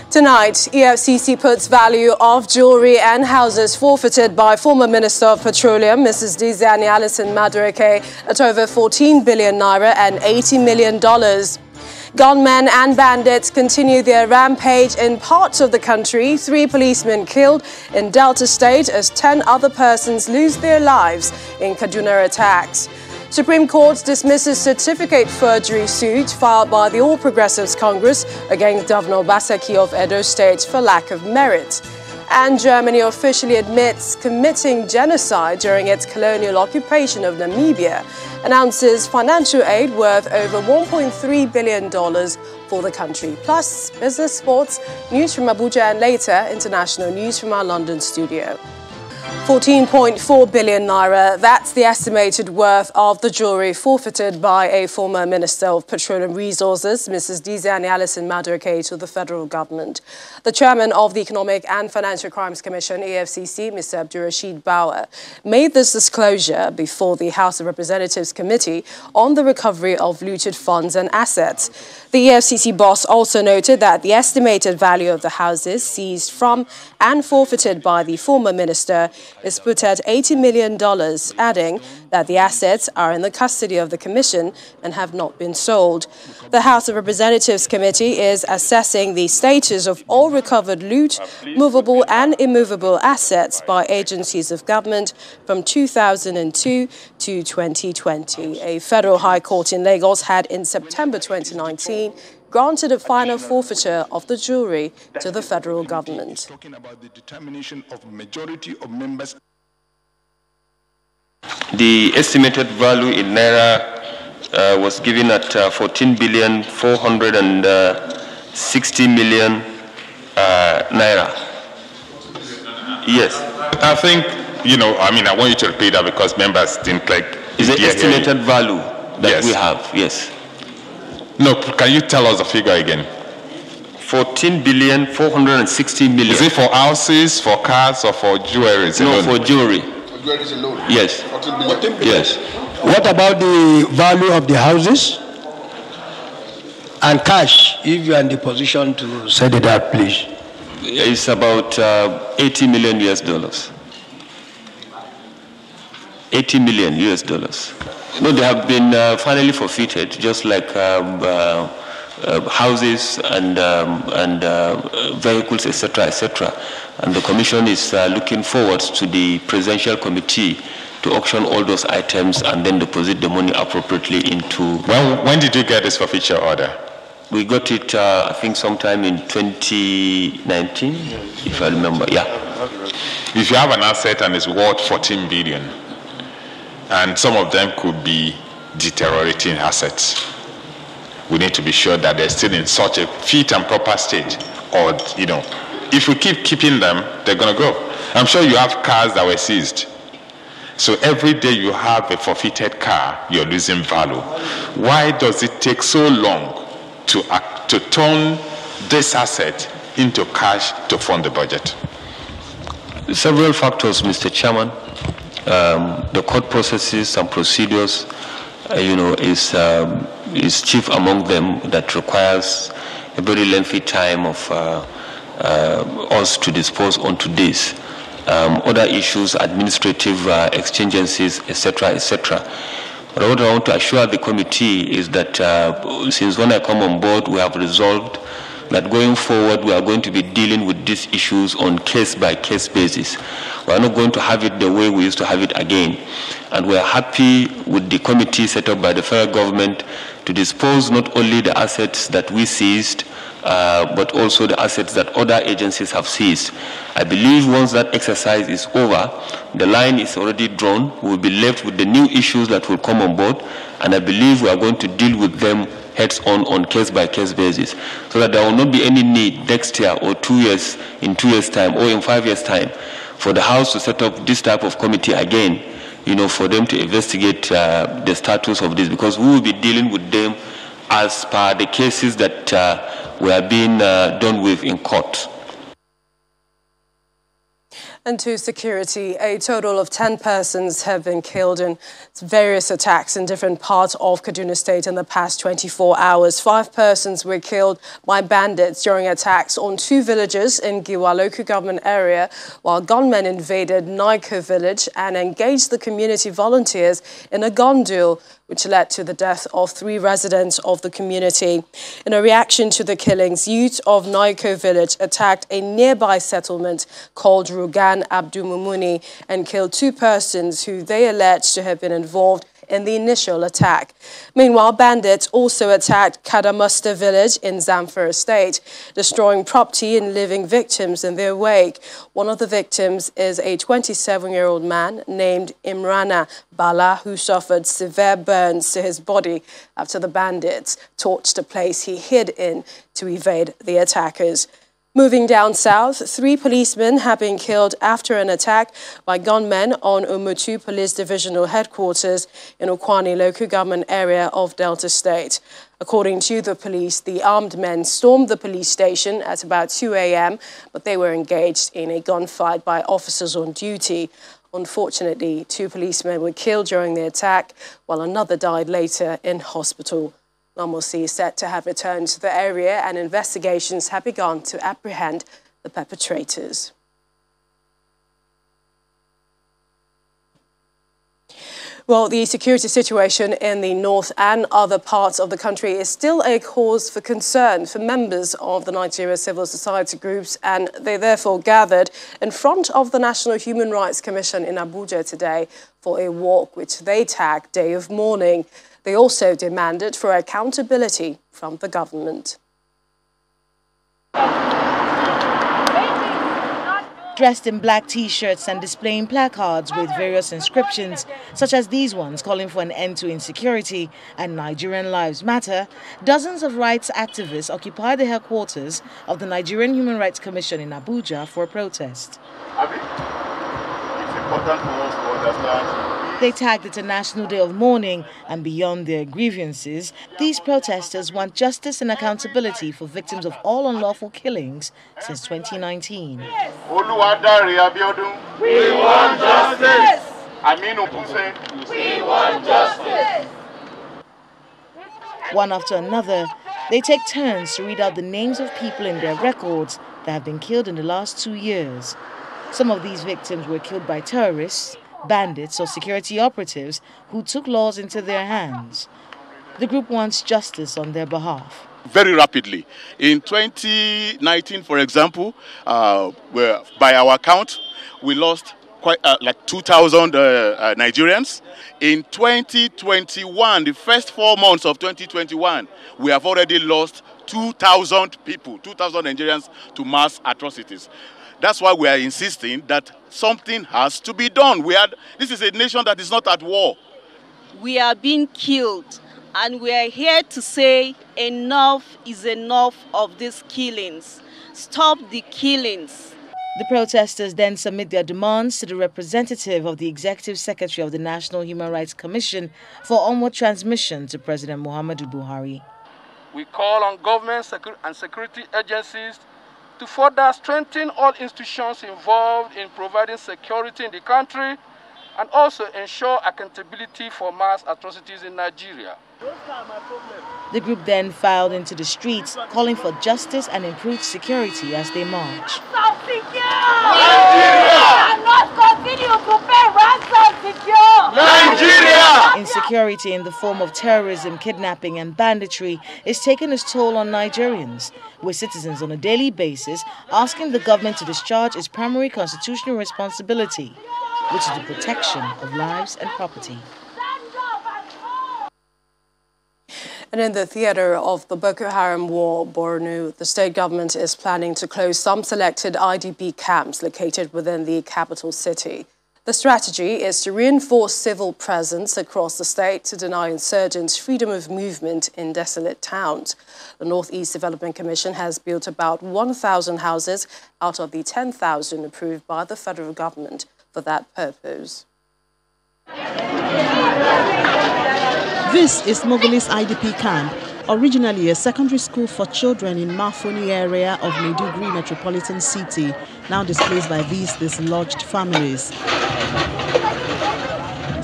Tonight, EFCC puts value of jewelry and houses forfeited by former Minister of Petroleum, Mrs. Dizzani Alison Madueke, at over 14 billion naira and $80 million. Gunmen and bandits continue their rampage in parts of the country. 3 policemen killed in Delta State as 10 other persons lose their lives in Kaduna attacks. Supreme Court dismisses certificate forgery suit filed by the All Progressives Congress against Governor Obaseki of Edo State for lack of merit. And Germany officially admits committing genocide during its colonial occupation of Namibia, announces financial aid worth over $1.3 billion for the country. Plus, business, sports, news from Abuja, and later, international news from our London studio. 14.4 billion naira, that's the estimated worth of the jewelry forfeited by a former Minister of Petroleum Resources, Mrs. Dizzani Alison Madueke, to the federal government. The chairman of the Economic and Financial Crimes Commission, EFCC, Mr. Abdulrasheed Bauer, made this disclosure before the House of Representatives Committee on the recovery of looted funds and assets. The EFCC boss also noted that the estimated value of the houses seized from and forfeited by the former minister is put at $80 million, adding that the assets are in the custody of the Commission and have not been sold. The House of Representatives Committee is assessing the status of all recovered loot, movable and immovable assets by agencies of government from 2002 to 2020. A federal high court in Lagos had in September 2019 granted a final forfeiture of the jewelry to the federal government. Talking about the determination of majority of members. The estimated value in naira was given at 14,460 million naira. Yes. I think, I want you to repeat that because members didn't like. Is the estimated value that we have, yes. No, can you tell us the figure again? 14,460 million. Is it for houses, for cars, or for jewelry? No, for jewelry. For jewelry alone? Yes. 14 billion. Yes. What about the value of the houses and cash, if you are in the position to set it up, please? It's about $80 million US. $80 million US. No, they have been finally forfeited, just like houses and vehicles, etc., etc. And the Commission is looking forward to the Presidential Committee to auction all those items and then deposit the money appropriately into. When did you get this forfeiture order? We got it, I think, sometime in 2019, if I remember. Yeah. If you have an asset and it's worth 14 billion, and some of them could be deteriorating assets, we need to be sure that they're still in such a fit and proper state. Or, if we keep keeping them, they're going to go. I'm sure you have cars that were seized. So every day you have a forfeited car, you're losing value. Why does it take so long to turn this asset into cash to fund the budget? Several factors, Mr. Chairman. The court processes and procedures, is chief among them, that requires a very lengthy time of us to dispose onto this. Other issues, administrative exchanges, etc., etc. But what I want to assure the committee is that since when I come on board, we have resolved that going forward we are going to be dealing with these issues on case-by-case basis. We are not going to have it the way we used to have it again. And we are happy with the committee set up by the federal government to dispose not only the assets that we seized, but also the assets that other agencies have seized. I believe once that exercise is over, the line is already drawn. We will be left with the new issues that will come on board, and I believe we are going to deal with them heads-on case-by-case basis, so that there will not be any need next year or 2 years, in 2 years' time, or in 5 years' time, for the House to set up this type of committee again, for them to investigate the status of this, because we will be dealing with them as per the cases that were being done with in court. And to security, a total of 10 persons have been killed in various attacks in different parts of Kaduna State in the past 24 hours. 5 persons were killed by bandits during attacks on 2 villages in Giwa local government area, while gunmen invaded Naiko village and engaged the community volunteers in a gun duel, which led to the death of 3 residents of the community. In a reaction to the killings, youth of Naiko village attacked a nearby settlement called Rugan Abdumumuni and killed 2 persons who they alleged to have been involved in the initial attack. Meanwhile, bandits also attacked Kadamusta village in Zamfara state, destroying property and leaving victims in their wake. One of the victims is a 27-year-old man named Imrana Bala, who suffered severe burns to his body after the bandits torched a place he hid in to evade the attackers. Moving down south, 3 policemen have been killed after an attack by gunmen on Umutu Police Divisional Headquarters in Okwani local government area of Delta State. According to the police, the armed men stormed the police station at about 2 a.m., but they were engaged in a gunfight by officers on duty. Unfortunately, 2 policemen were killed during the attack, while another died later in hospital. Normalcy is set to have returned to the area and investigations have begun to apprehend the perpetrators. Well, the security situation in the north and other parts of the country is still a cause for concern for members of the Nigeria civil society groups, and they therefore gathered in front of the National Human Rights Commission in Abuja today for a walk which they tagged Day of Mourning. They also demanded for accountability from the government. Dressed in black T-shirts and displaying placards with various inscriptions, such as these ones calling for an end to insecurity and Nigerian lives matter, dozens of rights activists occupied the headquarters of the Nigerian Human Rights Commission in Abuja for a protest. It's important for us to understand. They tagged it a National Day of Mourning, and beyond their grievances, these protesters want justice and accountability for victims of all unlawful killings since 2019. We want justice! We want justice! One after another, they take turns to read out the names of people in their records that have been killed in the last 2 years. Some of these victims were killed by terrorists, bandits or security operatives who took laws into their hands. The group wants justice on their behalf. Very rapidly. In 2019, for example, by our count, we lost quite like 2,000 Nigerians. In 2021, the first 4 months of 2021, we have already lost 2,000 people, 2,000 Nigerians to mass atrocities. That's why we are insisting that something has to be done. This is a nation that is not at war. We are being killed, and we are here to say enough is enough of these killings. Stop the killings. The protesters then submit their demands to the representative of the Executive Secretary of the National Human Rights Commission for onward transmission to President Muhammadu Buhari. We call on government and security agencies to further strengthen all institutions involved in providing security in the country and also ensure accountability for mass atrocities in Nigeria. The group then filed into the streets, calling for justice and improved security as they march. Insecurity in the form of terrorism, kidnapping and banditry is taking its toll on Nigerians, with citizens on a daily basis asking the government to discharge its primary constitutional responsibility, which is the protection of lives and property. And in the theater of the Boko Haram war, Borno, the state government is planning to close some selected IDP camps located within the capital city. The strategy is to reinforce civil presence across the state to deny insurgents freedom of movement in desolate towns. The Northeast Development Commission has built about 1,000 houses out of the 10,000 approved by the federal government for that purpose. This is Mogul's IDP camp, Originally a secondary school for children in Mafoni area of Maiduguri metropolitan city, now displaced by these dislodged families.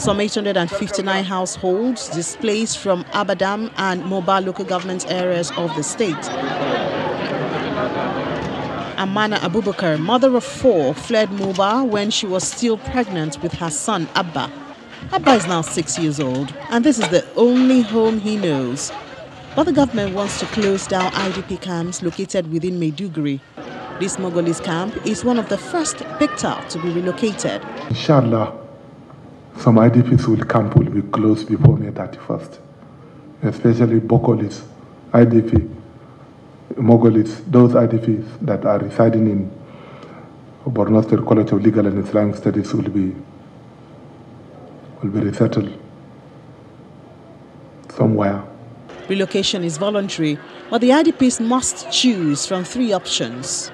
Some 859 households displaced from Abadam and Moba local government areas of the state. Amana Abubakar, mother of 4, fled Moba when she was still pregnant with her son Abba. Abba is now 6 years old, and this is the only home he knows. But the government wants to close down IDP camps located within Maiduguri. This Mogulese camp is one of the first picked out to be relocated. Inshallah, some IDPs will be closed before May 31st, especially Bokolis, IDP, Mogolis, those IDPs that are residing in Borno State College of Legal and Islamic Studies will be resettled somewhere. Relocation is voluntary, but the IDPs must choose from 3 options.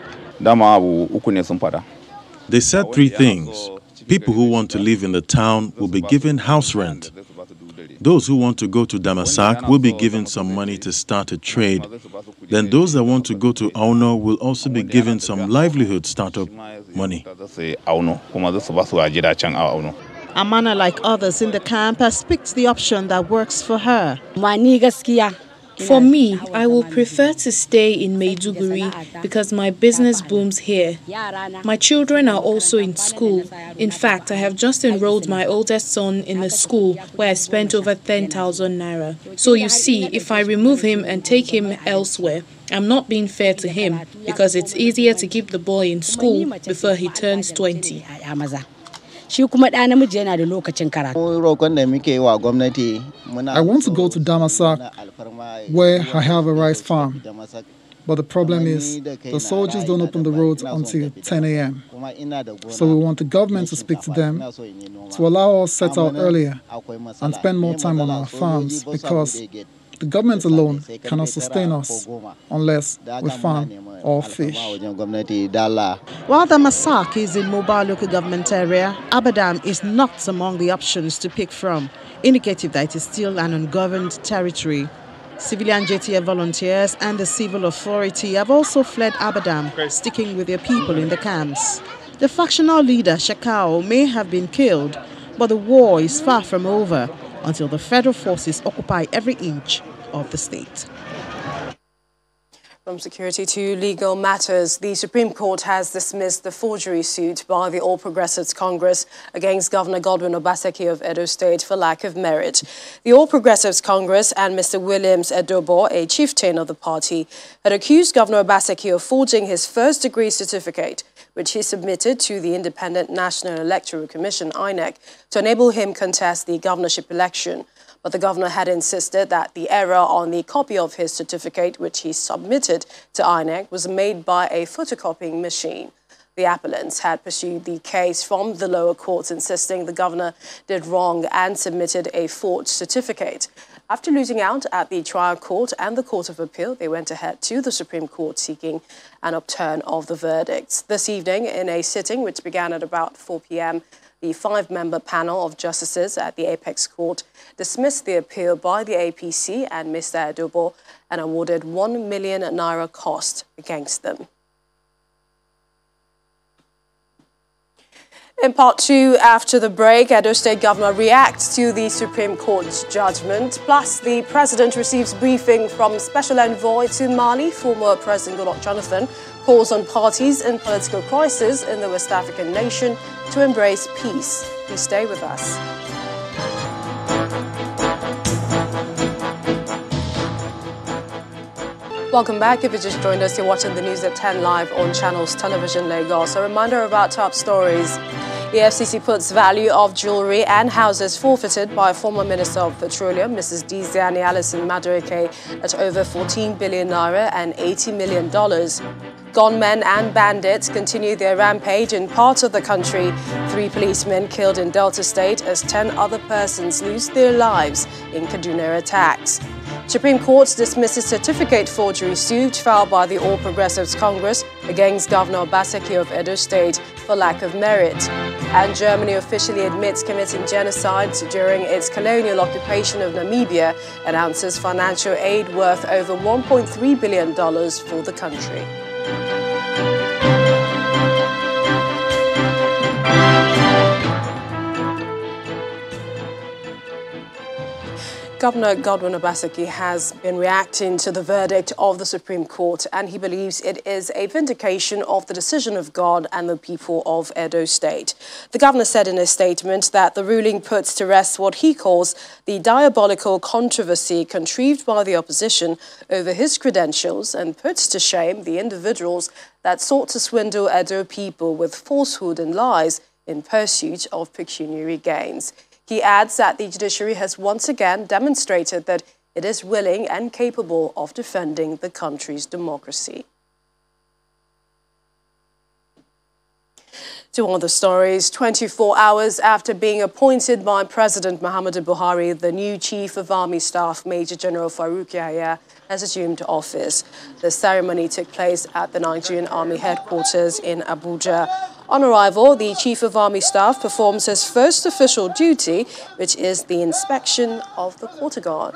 They said 3 things. People who want to live in the town will be given house rent. Those who want to go to Damasak will be given some money to start a trade. Then those that want to go to Auno will also be given some livelihood startup money. Amana, like others in the camp, has picked the option that works for her. For me, I will prefer to stay in Maiduguri because my business booms here. My children are also in school. In fact, I have just enrolled my oldest son in a school where I spent over 10,000 naira. So you see, if I remove him and take him elsewhere, I'm not being fair to him because it's easier to keep the boy in school before he turns 20. I want to go to Damasak, where I have a rice farm. But the problem is, the soldiers don't open the roads until 10 a.m. So we want the government to speak to them to allow us to set out earlier and spend more time on our farms, because the government alone cannot sustain us unless we farm or fish. While Damasak is in Moba local government area, Abadam is not among the options to pick from, indicative that it is still an ungoverned territory. Civilian JTF volunteers and the civil authority have also fled Abadam, sticking with their people in the camps. The factional leader, Shakao, may have been killed, but the war is far from over until the federal forces occupy every inch of the state. From security to legal matters, the Supreme Court has dismissed the forgery suit by the All Progressives Congress against Governor Godwin Obaseki of Edo State for lack of merit. The All Progressives Congress and Mr. Williams Edobo, a chieftain of the party, had accused Governor Obaseki of forging his first-degree certificate, which he submitted to the Independent National Electoral Commission, INEC, to enable him contest the governorship election. But the governor had insisted that the error on the copy of his certificate, which he submitted to INEC, was made by a photocopying machine. The appellants had pursued the case from the lower courts, insisting the governor did wrong and submitted a forged certificate. After losing out at the trial court and the Court of Appeal, they went ahead to the Supreme Court seeking an upturn of the verdicts. This evening, in a sitting which began at about 4 p.m., the 5-member panel of justices at the Apex Court dismissed the appeal by the APC and Mr. Edobo and awarded 1 million naira cost against them. In part 2, after the break, Edo State Governor reacts to the Supreme Court's judgment. Plus, the President receives briefing from Special Envoy to Mali, former President Goodluck Jonathan, calls on parties in political crisis in the West African nation to embrace peace. Please stay with us. Welcome back. If you just joined us, you're watching the news at 10 live on Channels Television Lagos. A reminder about top stories. The FCC puts value of jewellery and houses forfeited by former Minister of Petroleum, Mrs. Diziani Alison Madueke, at over 14 billion naira and $80 million. Gunmen and bandits continue their rampage in parts of the country. 3 policemen killed in Delta State as 10 other persons lose their lives in KADUNA attacks. Supreme Court dismisses certificate forgery suit filed by the All Progressives Congress against Governor Obaseki of Edo State for lack of merit. And Germany officially admits committing genocide during its colonial occupation of Namibia, announces financial aid worth over $1.3 billion for the country. Governor Godwin Obaseki has been reacting to the verdict of the Supreme Court, and he believes it is a vindication of the decision of God and the people of Edo State. The governor said in a statement that the ruling puts to rest what he calls the diabolical controversy contrived by the opposition over his credentials and puts to shame the individuals that sought to swindle Edo people with falsehood and lies in pursuit of pecuniary gains. He adds that the judiciary has once again demonstrated that it is willing and capable of defending the country's democracy. To other stories, 24 hours after being appointed by President Muhammadu Buhari, the new Chief of Army Staff, Major General Faruk Yahya, has assumed office. The ceremony took place at the Nigerian Army headquarters in Abuja. On arrival, the Chief of Army Staff performs his first official duty, which is the inspection of the quarter guard.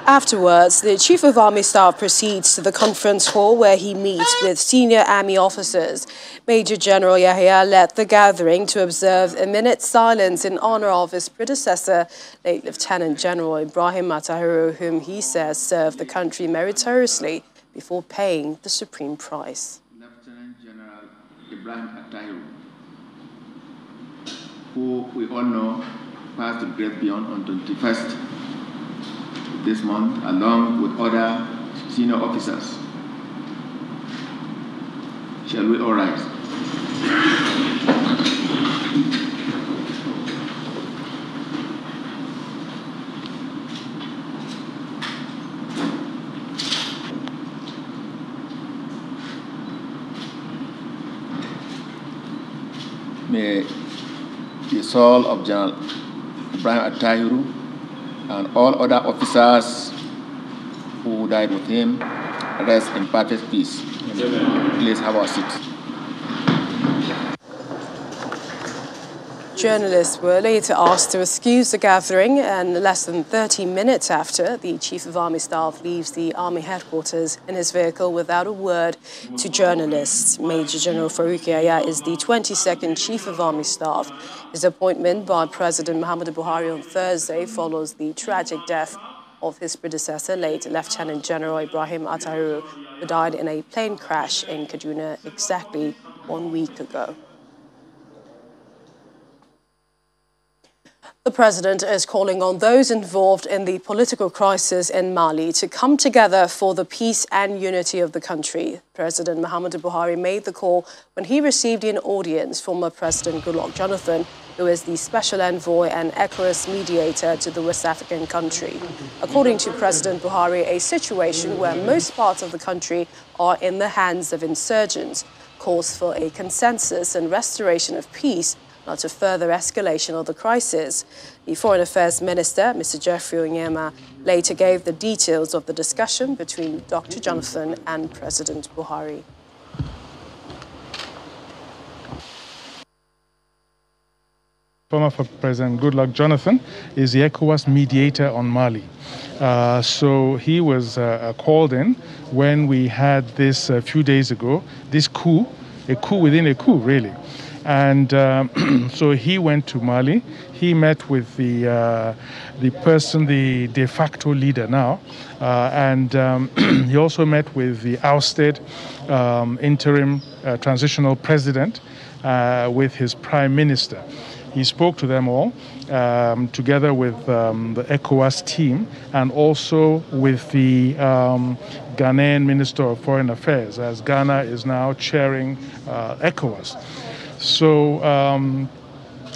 Afterwards, the Chief of Army Staff proceeds to the conference hall where he meets with senior army officers. Major General Yahya led the gathering to observe a minute's silence in honor of his predecessor, late Lieutenant General Ibrahim Atahiru, whom he says served the country meritoriously before paying the supreme price. Lieutenant General Ibrahim Atahiru, who we all know passed the great beyond on 21st this month, along with other senior officers. Shall we all rise? May the soul of General Ibrahim Atahiru and all other officers who died with him rest in perfect peace. Amen. Please have a seat. Journalists were later asked to excuse the gathering, and less than 30 minutes after, the Chief of Army Staff leaves the Army headquarters in his vehicle without a word to journalists. Major General Faruk Yahya is the 22nd Chief of Army Staff. His appointment by President Muhammadu Buhari on Thursday follows the tragic death of his predecessor, late Lieutenant General Ibrahim Atahiru, who died in a plane crash in Kaduna exactly 1 week ago. The president is calling on those involved in the political crisis in Mali to come together for the peace and unity of the country. President Muhammadu Buhari made the call when he received an audience former President Goodluck Jonathan, who is the special envoy and ECOWAS mediator to the West African country. According to President Buhari, a situation where most parts of the country are in the hands of insurgents calls for a consensus and restoration of peace, not a further escalation of the crisis. The Foreign Affairs Minister, Mr. Jeffrey Onyema, later gave the details of the discussion between Dr. Jonathan and President Buhari. Former President Goodluck Jonathan is the ECOWAS mediator on Mali. So he was called in when we had this a few days ago, this coup, a coup within a coup, really. And so he went to Mali. He met with the de facto leader now, and he also met with the ousted interim transitional president with his prime minister. He spoke to them all, together with the ECOWAS team, and also with the Ghanaian Minister of Foreign Affairs, as Ghana is now chairing ECOWAS. So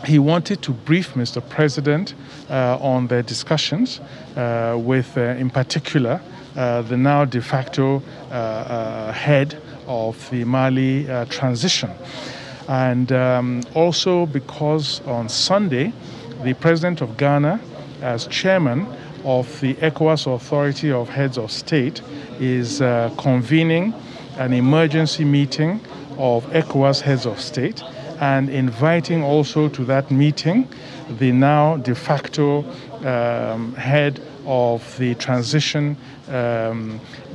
he wanted to brief Mr. President on their discussions with, in particular, the now de facto head of the Mali transition. And also because on Sunday, the President of Ghana, as chairman of the ECOWAS Authority of Heads of State, is convening an emergency meeting of ECOWAS Heads of State and inviting also to that meeting the now de facto head of the transition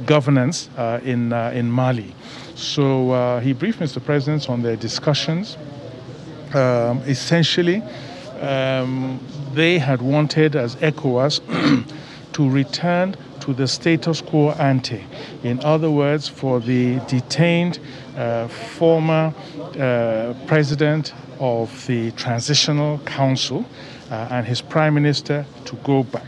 governance in Mali. So he briefed Mr. President on their discussions. Essentially, they had wanted, as ECOWAS, to return to the status quo ante. In other words, for the detained former president of the Transitional Council and his prime minister to go back.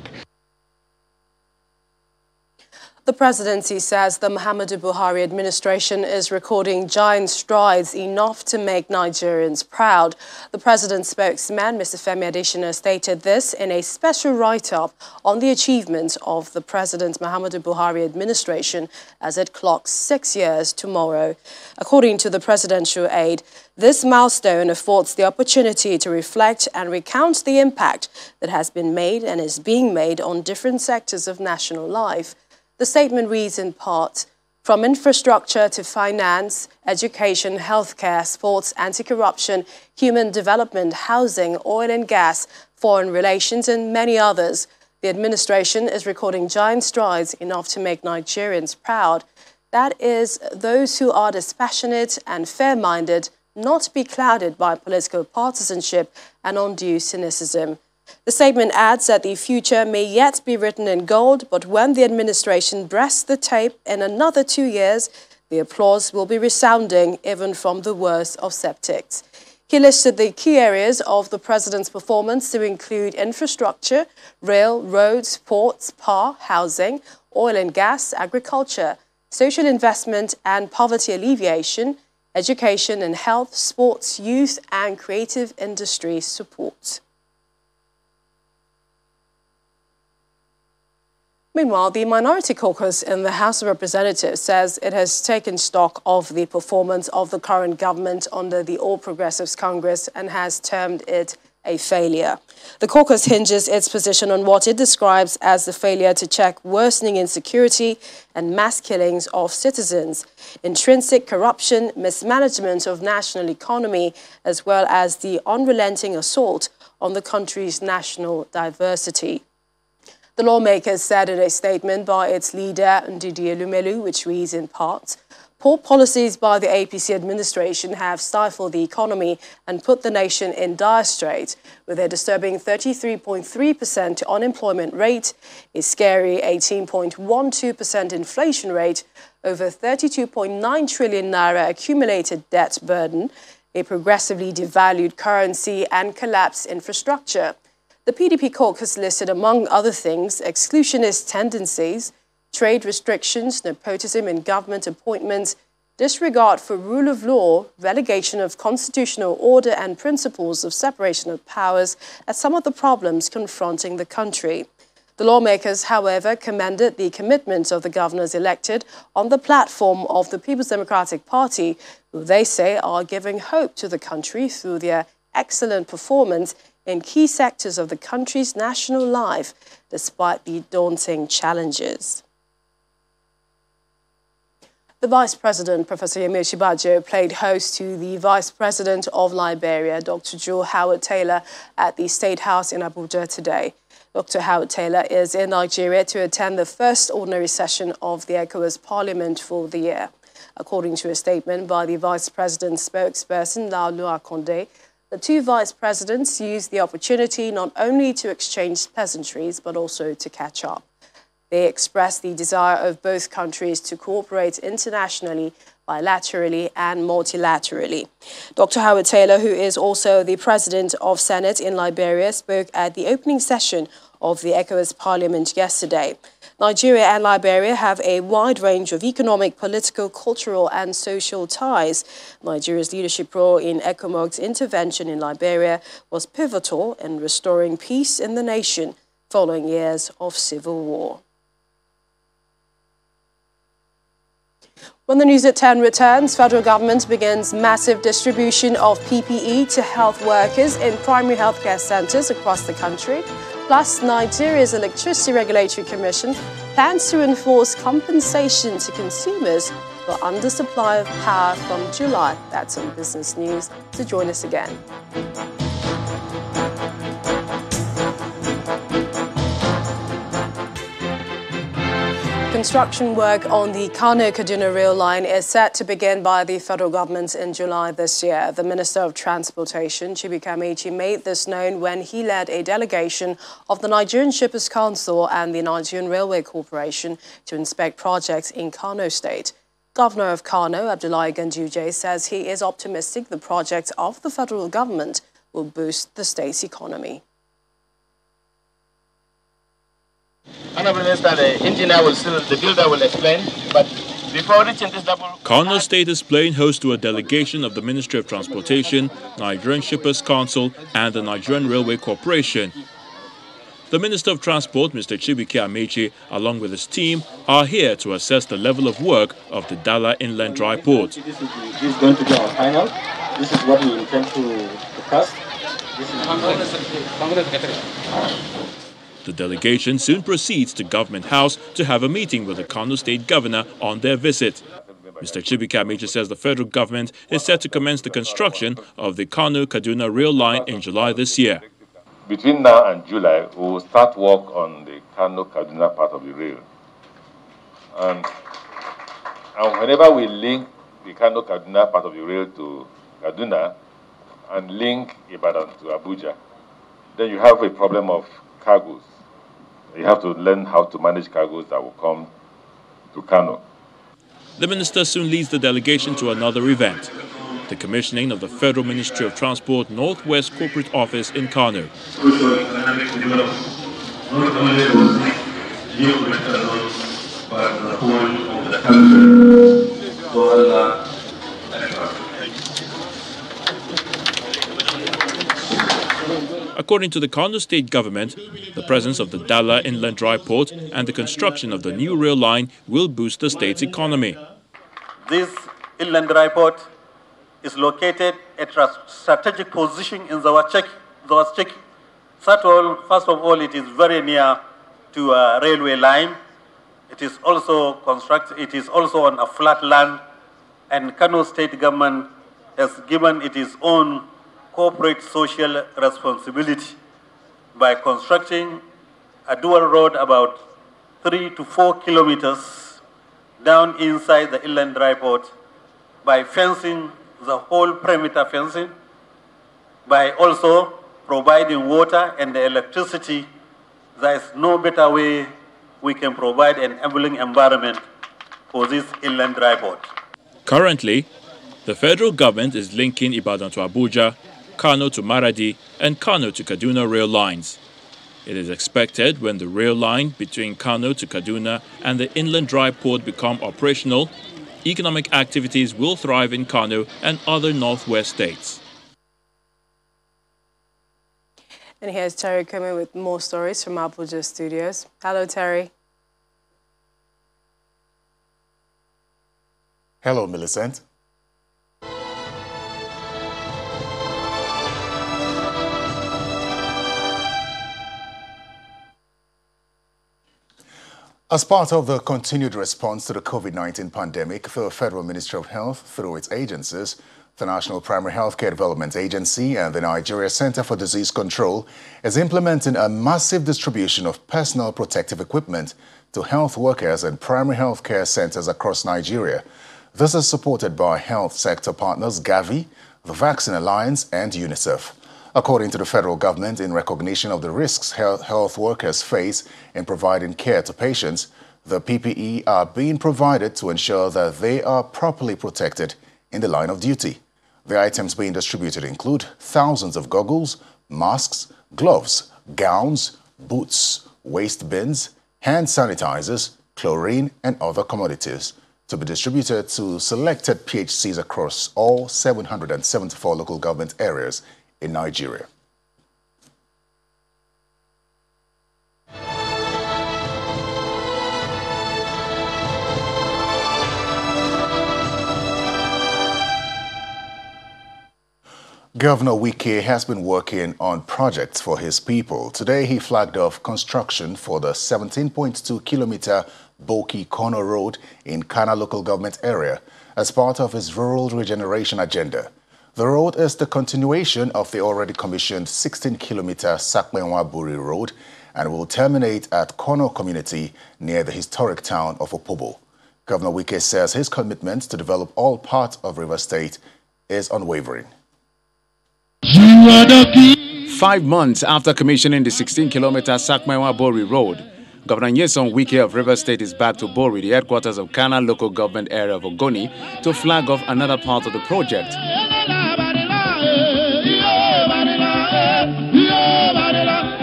The presidency says the Muhammadu Buhari administration is recording giant strides enough to make Nigerians proud. The president's spokesman, Mr. Femi Adesina, stated this in a special write-up on the achievements of the President Muhammadu Buhari administration as it clocks 6 years tomorrow. According to the presidential aide, this milestone affords the opportunity to reflect and recount the impact that has been made and is being made on different sectors of national life. The statement reads in part, from infrastructure to finance, education, healthcare, sports, anti-corruption, human development, housing, oil and gas, foreign relations, and many others, the administration is recording giant strides enough to make Nigerians proud. That is, those who are dispassionate and fair-minded, not be clouded by political partisanship and undue cynicism. The statement adds that the future may yet be written in gold, but when the administration breasts the tape in another 2 years, the applause will be resounding even from the worst of skeptics. He listed the key areas of the president's performance to include infrastructure, rail, roads, ports, power, housing, oil and gas, agriculture, social investment and poverty alleviation, education and health, sports, youth and creative industry support. Meanwhile, the Minority Caucus in the House of Representatives says it has taken stock of the performance of the current government under the All Progressives Congress and has termed it a failure. The caucus hinges its position on what it describes as the failure to check worsening insecurity and mass killings of citizens, intrinsic corruption, mismanagement of national economy, as well as the unrelenting assault on the country's national diversity. The lawmakers said in a statement by its leader, Ndidi Elumelu, which reads in part, poor policies by the APC administration have stifled the economy and put the nation in dire straits, with a disturbing 33.3% unemployment rate, a scary 18.12% inflation rate, over 32.9 trillion naira accumulated debt burden, a progressively devalued currency and collapsed infrastructure. The PDP caucus listed, among other things, exclusionist tendencies, trade restrictions, nepotism in government appointments, disregard for rule of law, relegation of constitutional order and principles of separation of powers as some of the problems confronting the country. The lawmakers, however, commended the commitment of the governors elected on the platform of the People's Democratic Party, who they say are giving hope to the country through their excellent performance in key sectors of the country's national life, despite the daunting challenges. The Vice President, Professor Yemi Osinbajo, played host to the Vice President of Liberia, Dr. Joe Howard Taylor, at the State House in Abuja today. Dr. Howard Taylor is in Nigeria to attend the first ordinary session of the ECOWAS Parliament for the year. According to a statement by the Vice President's spokesperson, Al-Assad, the two vice presidents used the opportunity not only to exchange pleasantries, but also to catch up. They expressed the desire of both countries to cooperate internationally, bilaterally and multilaterally. Dr. Howard Taylor, who is also the President of Senate in Liberia, spoke at the opening session of the ECOWAS Parliament yesterday. Nigeria and Liberia have a wide range of economic, political, cultural and social ties. Nigeria's leadership role in ECOMOG's intervention in Liberia was pivotal in restoring peace in the nation following years of civil war. When the news at 10 returns, federal government begins massive distribution of PPE to health workers in primary healthcare centres across the country. Plus, Nigeria's Electricity Regulatory Commission plans to enforce compensation to consumers for undersupply of power from July. That's on Business News. So join us again. Construction work on the Kano-Kaduna rail line is set to begin by the federal government in July this year. The Minister of Transportation, Chibuike Amechi, made this known when he led a delegation of the Nigerian Shippers Council and the Nigerian Railway Corporation to inspect projects in Kano State. Governor of Kano, Abdullahi Ganduje, says he is optimistic the projects of the federal government will boost the state's economy. Honorable Minister, the engineer will still, the builder will explain, but before reaching this level... Kano State is playing host to a delegation of the Ministry of Transportation, Nigerian Shippers Council and the Nigerian Railway Corporation. The Minister of Transport, Mr. Chibuike Amechi, along with his team, are here to assess the level of work of the Dala Inland Dry Port. This is going to be our final. This is what we intend to cast. The delegation soon proceeds to Government House to have a meeting with the Kano State Governor on their visit. Mr. Chibuike Amechi says the federal government is set to commence the construction of the Kano-Kaduna rail line in July this year. Between now and July, we will start work on the Kano-Kaduna part of the rail. And whenever we link the Kano-Kaduna part of the rail to Kaduna and link Ibadan to Abuja, then you have a problem of cargoes. You have to learn how to manage cargoes that will come to Kano. The minister soon leads the delegation to another event, the commissioning of the Federal Ministry of Transport Northwest Corporate Office in Kano. According to the Kano State government, the presence of the Dala Inland Dry Port and the construction of the new rail line will boost the state's economy. This inland dry port is located at a strategic position in Zawacheki. First of all, it is very near to a railway line. It is also on a flat land, and Kano State government has given it its own corporate social responsibility by constructing a dual road about 3 to 4 kilometers down inside the inland dry port, by fencing the whole perimeter fencing, by also providing water and the electricity. There is no better way we can provide an enabling environment for this inland dry port. Currently, the federal government is linking Ibadan to Abuja, Kano to Maradi and Kano to Kaduna rail lines. It is expected when the rail line between Kano to Kaduna and the inland dry port become operational, economic activities will thrive in Kano and other northwest states. And here's Terry coming with more stories from Abuja studios. Hello, Terry. Hello, Millicent. As part of the continued response to the COVID-19 pandemic, the Federal Ministry of Health, through its agencies, the National Primary Healthcare Development Agency and the Nigeria Center for Disease Control, is implementing a massive distribution of personal protective equipment to health workers and primary healthcare centers across Nigeria. This is supported by health sector partners Gavi, the Vaccine Alliance and UNICEF. According to the federal government, in recognition of the risks health workers face in providing care to patients, the PPE are being provided to ensure that they are properly protected in the line of duty. The items being distributed include thousands of goggles, masks, gloves, gowns, boots, waste bins, hand sanitizers, chlorine and other commodities to be distributed to selected PHCs across all 774 local government areas in Nigeria. Governor Wike has been working on projects for his people. Today, he flagged off construction for the 17.2-kilometer Boki-Kono Road in Kana local government area as part of his rural regeneration agenda. The road is the continuation of the already commissioned 16-kilometer Sakmenwa-Buri Road and will terminate at Kono community near the historic town of Opobo. Governor Wike says his commitment to develop all parts of River State is unwavering. 5 months after commissioning the 16-kilometer Sakmenwa-Buri Road, Governor Nyesom Wike of River State is back to Bori, the headquarters of Kana local government area of Ogoni, to flag off another part of the project.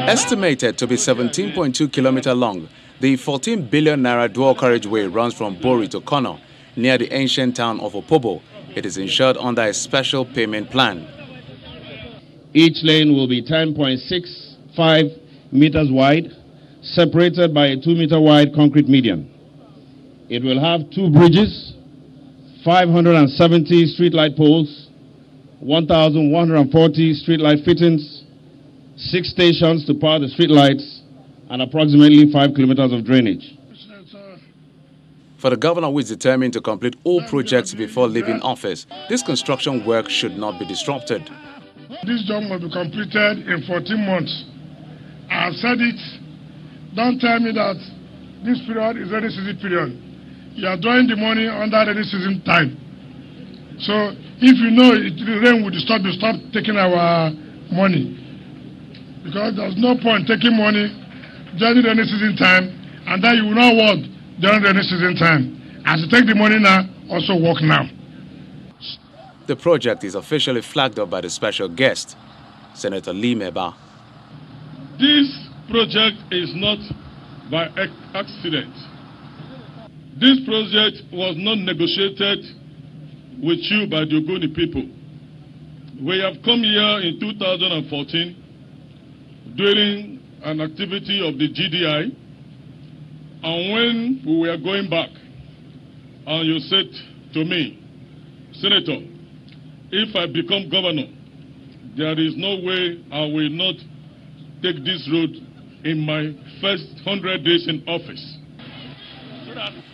Estimated to be 17.2 kilometers long, the 14 billion naira dual carriageway runs from Bori to Kono, near the ancient town of Opobo. It is insured under a special payment plan. Each lane will be 10.65 meters wide, separated by a 2-meter wide concrete median. It will have 2 bridges, 570 streetlight poles, 1,140 streetlight fittings, 6 stations to power the streetlights, and approximately 5 kilometers of drainage. For the governor, who is determined to complete all projects before leaving office, this construction work should not be disrupted. This job must be completed in 14 months. I have said it. Don't tell me that this period is rainy season period. You are drawing the money under rainy season time. So if you know the rain will disturb you, stop taking our money. Because there's no point taking money during rainy season time and then you will not work during rainy season time. As you take the money now, also work now. The project is officially flagged up by the special guest, Senator Lee Meba. This project is not by accident. This project was not negotiated with you by the Ogoni people. We have come here in 2014 during an activity of the GDI, and when we were going back, and you said to me, Senator, if I become governor, there is no way I will not take this road in my first 100 days in office.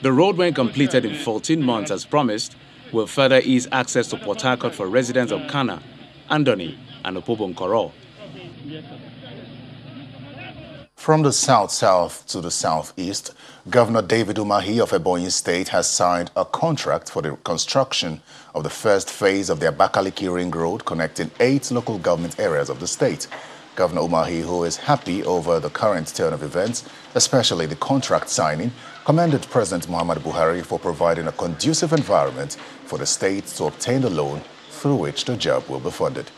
The road, when completed in 14 months as promised, will further ease access to Port Harcourt for residents of Kana, Andoni, and Opobo Nkoro. From the south-south to the southeast, Governor David Umahi of Ebonyi State has signed a contract for the construction of the first phase of the Abakaliki Ring Road connecting 8 local government areas of the state. Governor Umahi, who is happy over the current turn of events, especially the contract signing, commended President Muhammadu Buhari for providing a conducive environment for the state to obtain the loan through which the job will be funded.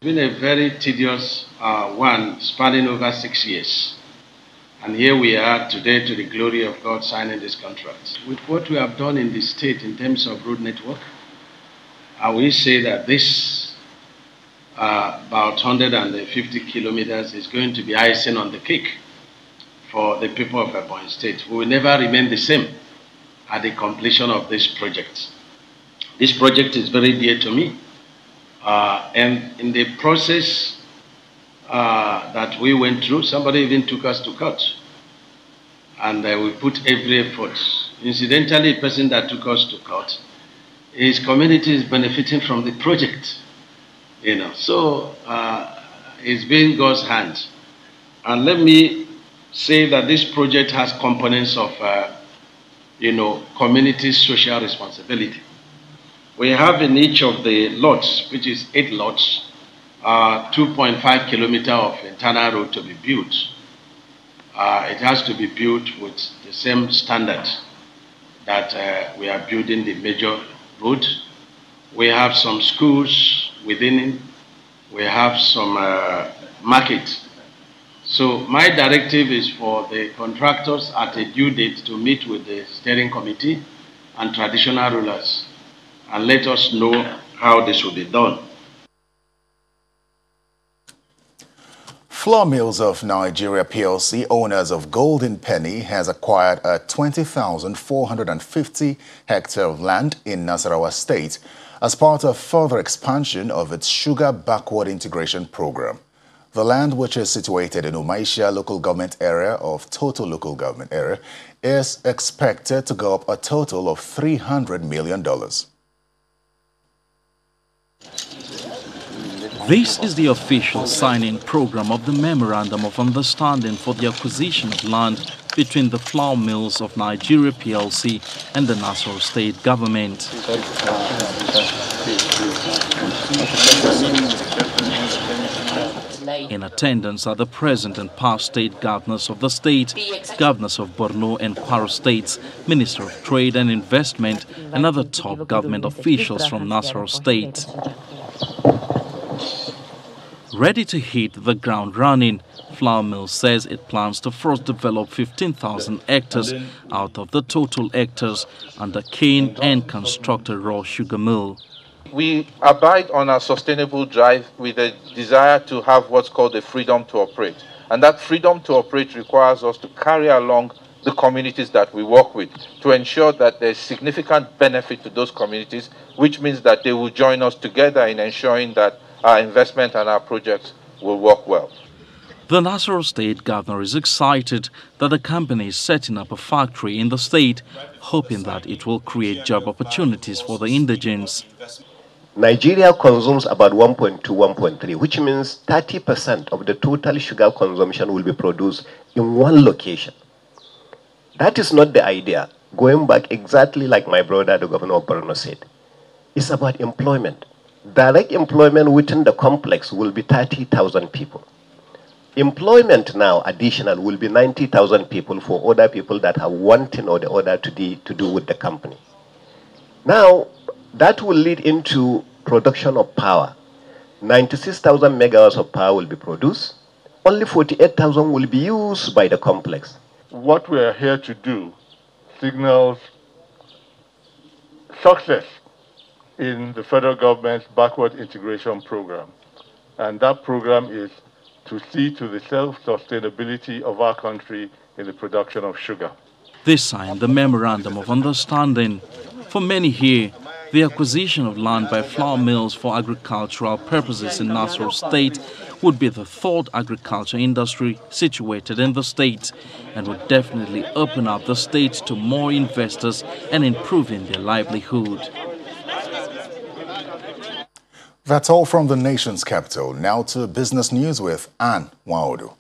It's been a very tedious one spanning over 6 years. And here we are today, to the glory of God, signing this contract. With what we have done in the state in terms of road network, I will say that this about 150 kilometers is going to be icing on the cake for the people of Ebonyi State. We will never remain the same at the completion of this project. This project is very dear to me. And in the process that we went through, somebody even took us to court. And we put every effort. Incidentally, the person that took us to court, his community is benefiting from the project. So it's been God's hand. And let me say that this project has components of, community social responsibility. We have in each of the lots, which is 8 lots, 2.5 kilometers of internal road to be built. It has to be built with the same standard that we are building the major road. We have some schools within it. We have some markets. So my directive is for the contractors at a due date to meet with the steering committee and traditional rulers and let us know how this will be done. Flour Mills of Nigeria PLC, owners of Golden Penny, has acquired a 20,450 hectare of land in Nasarawa State as part of further expansion of its sugar backward integration program. The land, which is situated in Umaisha local government area of Total local government area, is expected to go up a total of $300 million. This is the official signing program of the Memorandum of Understanding for the acquisition of land between the Flour Mills of Nigeria PLC and the Nasarawa State government. In attendance are the present and past state governors of the state, governors of Borno and Kwara states, Minister of Trade and Investment, and other top government officials from Nasarawa State. Ready to hit the ground running, Flour Mill says it plans to first develop 15,000 hectares out of the total hectares under cane and construct a raw sugar mill. We abide on our sustainable drive with a desire to have what's called the freedom to operate. And that freedom to operate requires us to carry along the communities that we work with to ensure that there's significant benefit to those communities, which means that they will join us together in ensuring that our investment and our projects will work well. The Nasarawa State governor is excited that the company is setting up a factory in the state, hoping that it will create job opportunities for the indigents. Nigeria consumes about 1.2, 1.3, which means 30% of the total sugar consumption will be produced in one location. That is not the idea. Going back exactly like my brother, the governor of Borno said, it's about employment. Direct employment within the complex will be 30,000 people. Employment now, additional, will be 90,000 people for other people that have one thing or the other to do with the company. Now, that will lead into production of power. 96,000 megawatts of power will be produced. Only 48,000 will be used by the complex. What we are here to do signals success in the federal government's backward integration program. And that program is to see to the self-sustainability of our country in the production of sugar. They signed the Memorandum of Understanding. For many here, the acquisition of land by Flour Mills for agricultural purposes in Nasarawa State would be the third agriculture industry situated in the state and would definitely open up the state to more investors and improving their livelihood. That's all from the nation's capital. Now to business news with NWAGHODOH.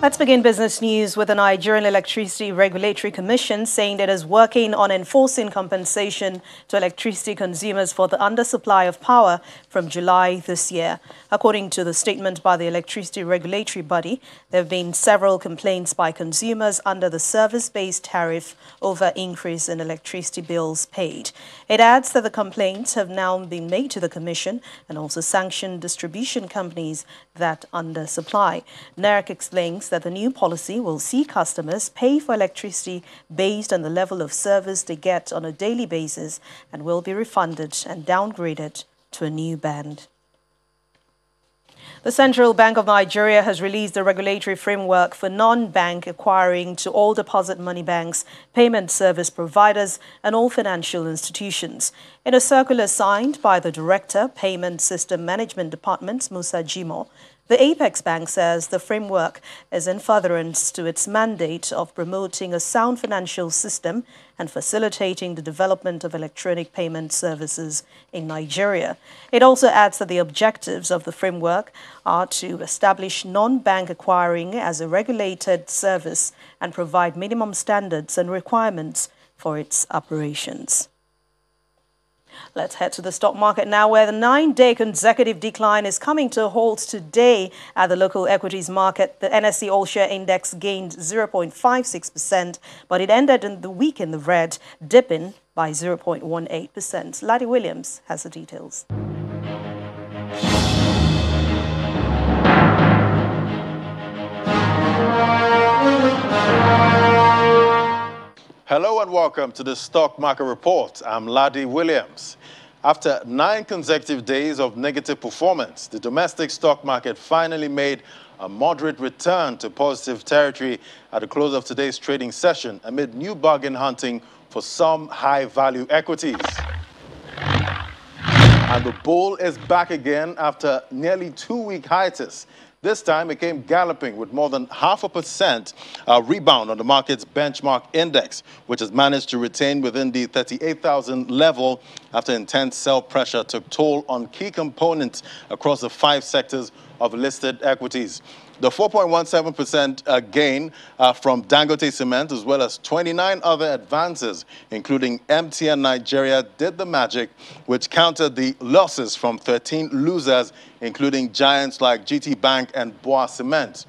Let's begin business news with the Nigerian Electricity Regulatory Commission saying it is working on enforcing compensation to electricity consumers for the undersupply of power from July this year. According to the statement by the electricity regulatory body, there have been several complaints by consumers under the service-based tariff over increase in electricity bills paid. It adds that the complaints have now been made to the Commission and also sanctioned distribution companies that undersupply. NERC explains that the new policy will see customers pay for electricity based on the level of service they get on a daily basis and will be refunded and downgraded to a new band. The Central Bank of Nigeria has released the regulatory framework for non-bank acquiring to all deposit money banks, payment service providers, and all financial institutions. In a circular signed by the Director, Payment System Management Department, Musa Jimo, The Apex Bank says the framework is in furtherance to its mandate of promoting a sound financial system and facilitating the development of electronic payment services in Nigeria. It also adds that the objectives of the framework are to establish non-bank acquiring as a regulated service and provide minimum standards and requirements for its operations. Let's head to the stock market now, where the 9-day consecutive decline is coming to a halt today at the local equities market. The NSE All-Share Index gained 0.56%, but it ended the week in the red, dipping by 0.18%. Laddie Williams has the details. Hello and welcome to the Stock Market Report. I'm Laddie Williams. After 9 consecutive days of negative performance, the domestic stock market finally made a moderate return to positive territory at the close of today's trading session amid new bargain hunting for some high-value equities. And the bull is back again after nearly 2-week hiatus. This time it came galloping with more than 0.5% rebound on the market's benchmark index, which has managed to retain within the 38,000 level after intense sell pressure took toll on key components across the 5 sectors of listed equities. The 4.17% gain from Dangote Cement, as well as 29 other advances, including MTN Nigeria, did the magic, which countered the losses from 13 losers, including giants like GT Bank and Boa Cement.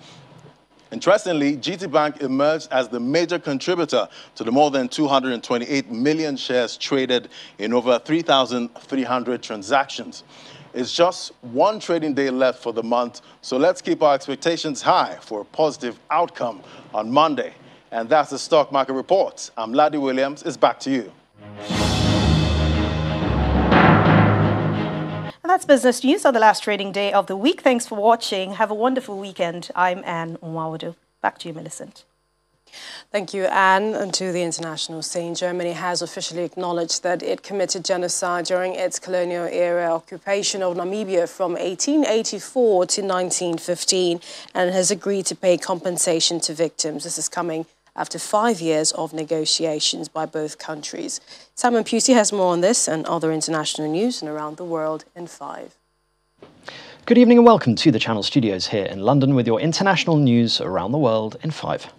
Interestingly, GT Bank emerged as the major contributor to the more than 228 million shares traded in over 3,300 transactions. It's just 1 trading day left for the month, so let's keep our expectations high for a positive outcome on Monday. And that's the Stock Market Report. I'm Laddie Williams. It's back to you. And that's business news on the last trading day of the week. Thanks for watching. Have a wonderful weekend. I'm Anne NWAGHODOH. Back to you, Millicent. Thank you, Anne. And to the international scene, Germany has officially acknowledged that it committed genocide during its colonial-era occupation of Namibia from 1884 to 1915 and has agreed to pay compensation to victims. This is coming after 5 years of negotiations by both countries. Simon Pusey has more on this and other international news and around the world in 5. Good evening and welcome to the Channel Studios here in London with your international news around the world in 5.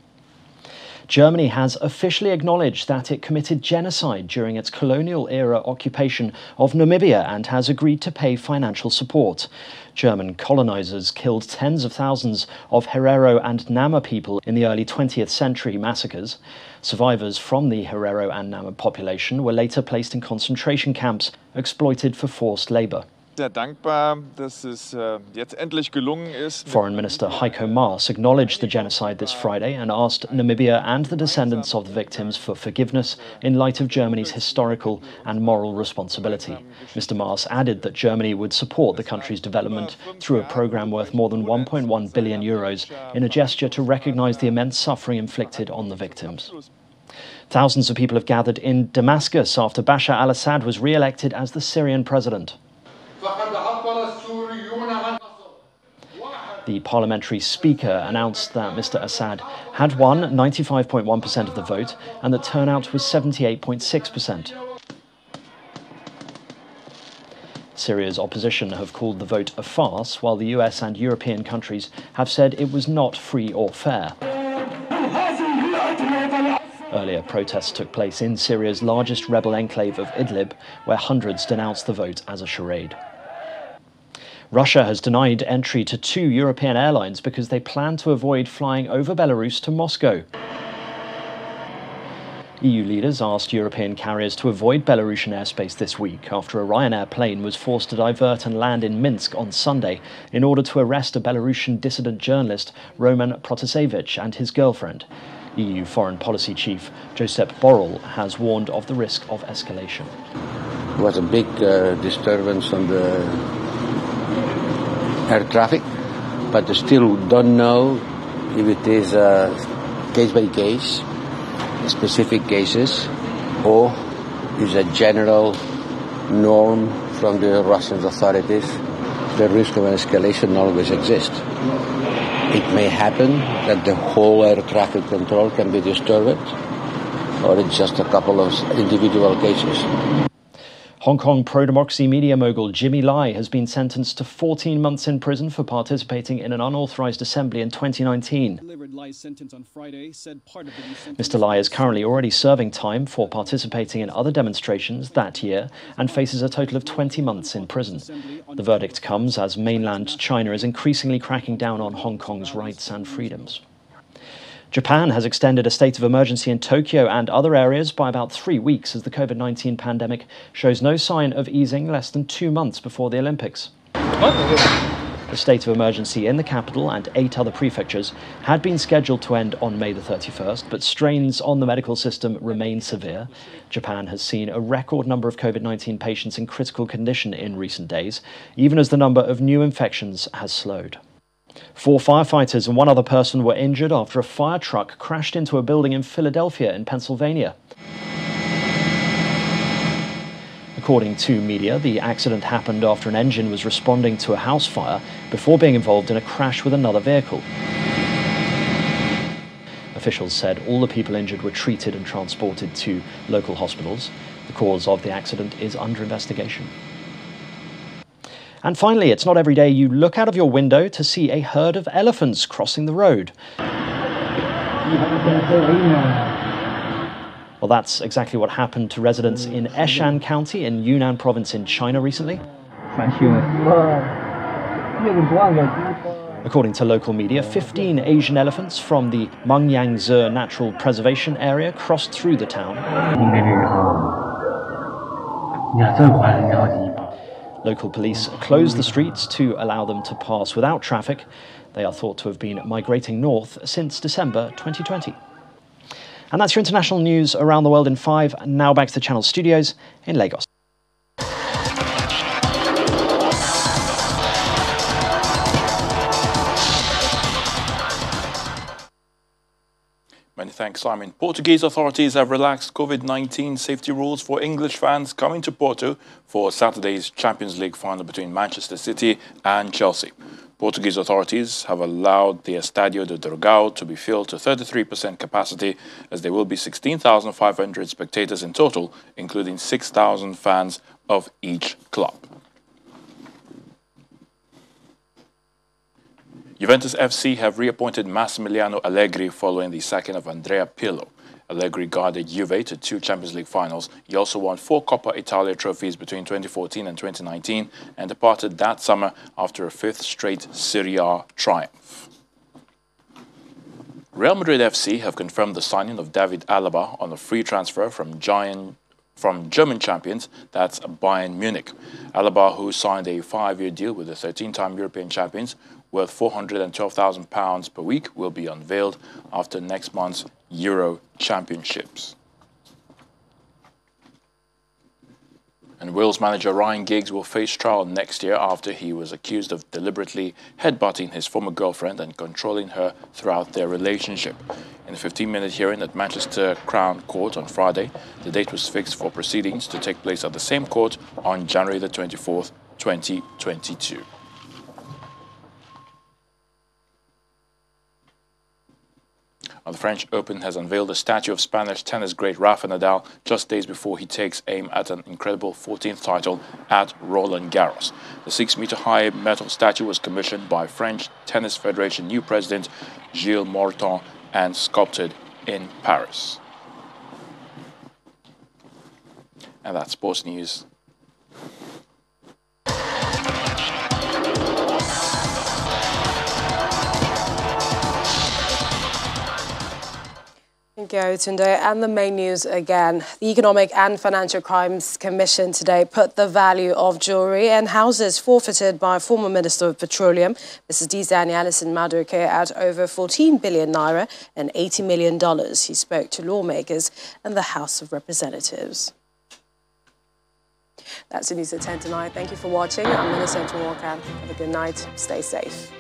Germany has officially acknowledged that it committed genocide during its colonial-era occupation of Namibia and has agreed to pay financial support. German colonizers killed tens of thousands of Herero and Nama people in the early 20th century massacres. Survivors from the Herero and Nama population were later placed in concentration camps, exploited for forced labor. Foreign Minister Heiko Maas acknowledged the genocide this Friday and asked Namibia and the descendants of the victims for forgiveness in light of Germany's historical and moral responsibility. Mr. Maas added that Germany would support the country's development through a program worth more than 1.1 billion euros in a gesture to recognize the immense suffering inflicted on the victims. Thousands of people have gathered in Damascus after Bashar al-Assad was re-elected as the Syrian president. The parliamentary speaker announced that Mr. Assad had won 95.1% of the vote and that turnout was 78.6%. Syria's opposition have called the vote a farce, while the US and European countries have said it was not free or fair. Earlier, protests took place in Syria's largest rebel enclave of Idlib, where hundreds denounced the vote as a charade. Russia has denied entry to 2 European airlines because they plan to avoid flying over Belarus to Moscow. EU leaders asked European carriers to avoid Belarusian airspace this week after a Ryanair plane was forced to divert and land in Minsk on Sunday in order to arrest a Belarusian dissident journalist, Roman Protasevich, and his girlfriend. EU Foreign Policy Chief Josep Borrell has warned of the risk of escalation. There was a big disturbance on the air traffic, but they still don't know if it is case by case, specific cases, or is a general norm from the Russian authorities the risk of an escalation always exists. It may happen that the whole air traffic control can be disturbed, or it's just a couple of individual cases. Hong Kong pro-democracy media mogul Jimmy Lai has been sentenced to 14 months in prison for participating in an unauthorized assembly in 2019. Mr. Lai is currently already serving time for participating in other demonstrations that year and faces a total of 20 months in prison. The verdict comes as mainland China is increasingly cracking down on Hong Kong's rights and freedoms. Japan has extended a state of emergency in Tokyo and other areas by about 3 weeks as the COVID-19 pandemic shows no sign of easing less than 2 months before the Olympics. The state of emergency in the capital and 8 other prefectures had been scheduled to end on May the 31st, but strains on the medical system remain severe. Japan has seen a record number of COVID-19 patients in critical condition in recent days, even as the number of new infections has slowed. 4 firefighters and 1 other person were injured after a fire truck crashed into a building in Philadelphia in Pennsylvania. According to media, the accident happened after an engine was responding to a house fire before being involved in a crash with another vehicle. Officials said all the people injured were treated and transported to local hospitals. The cause of the accident is under investigation. And finally, it's not every day you look out of your window to see a herd of elephants crossing the road. Well, that's exactly what happened to residents in Eshan County in Yunnan province in China recently. According to local media, 15 Asian elephants from the Mengyangzi Natural Preservation Area crossed through the town. Local police closed the streets to allow them to pass without traffic. They are thought to have been migrating north since December 2020. And that's your international news around the world in 5. Now back to the Channel studios in Lagos. Many thanks, Simon. Portuguese authorities have relaxed COVID-19 safety rules for English fans coming to Porto for Saturday's Champions League final between Manchester City and Chelsea. Portuguese authorities have allowed the Estadio do Dragão to be filled to 33% capacity, as there will be 16,500 spectators in total, including 6,000 fans of each club. Juventus FC have reappointed Massimiliano Allegri following the sacking of Andrea Pirlo. Allegri guided Juve to 2 Champions League finals. He also won 4 Coppa Italia trophies between 2014 and 2019 and departed that summer after a 5th straight SYRIA triumph. Real Madrid FC have confirmed the signing of David Alaba on a free transfer from German champions, that's Bayern Munich. Alaba, who signed a 5-year deal with the 13-time European champions, worth £412,000 per week, will be unveiled after next month's Euro Championships. And Wales manager Ryan Giggs will face trial next year after he was accused of deliberately headbutting his former girlfriend and controlling her throughout their relationship. In a 15-minute hearing at Manchester Crown Court on Friday, the date was fixed for proceedings to take place at the same court on January the 24th, 2022. The French Open has unveiled a statue of Spanish tennis great Rafa Nadal just days before he takes aim at an incredible 14th title at Roland Garros. The 6-meter-high metal statue was commissioned by French Tennis Federation new president Gilles Morton and sculpted in Paris. And that's sports news. Thank you, Tunde. And the main news again. The Economic and Financial Crimes Commission today put the value of jewellery and houses forfeited by former Minister of Petroleum, Mrs. Dizani Alison Madueke, at over 14 billion naira and $80 million. He spoke to lawmakers in the House of Representatives. That's the news at 10 tonight. Thank you for watching. I'm Minister Walker. Have a good night. Stay safe.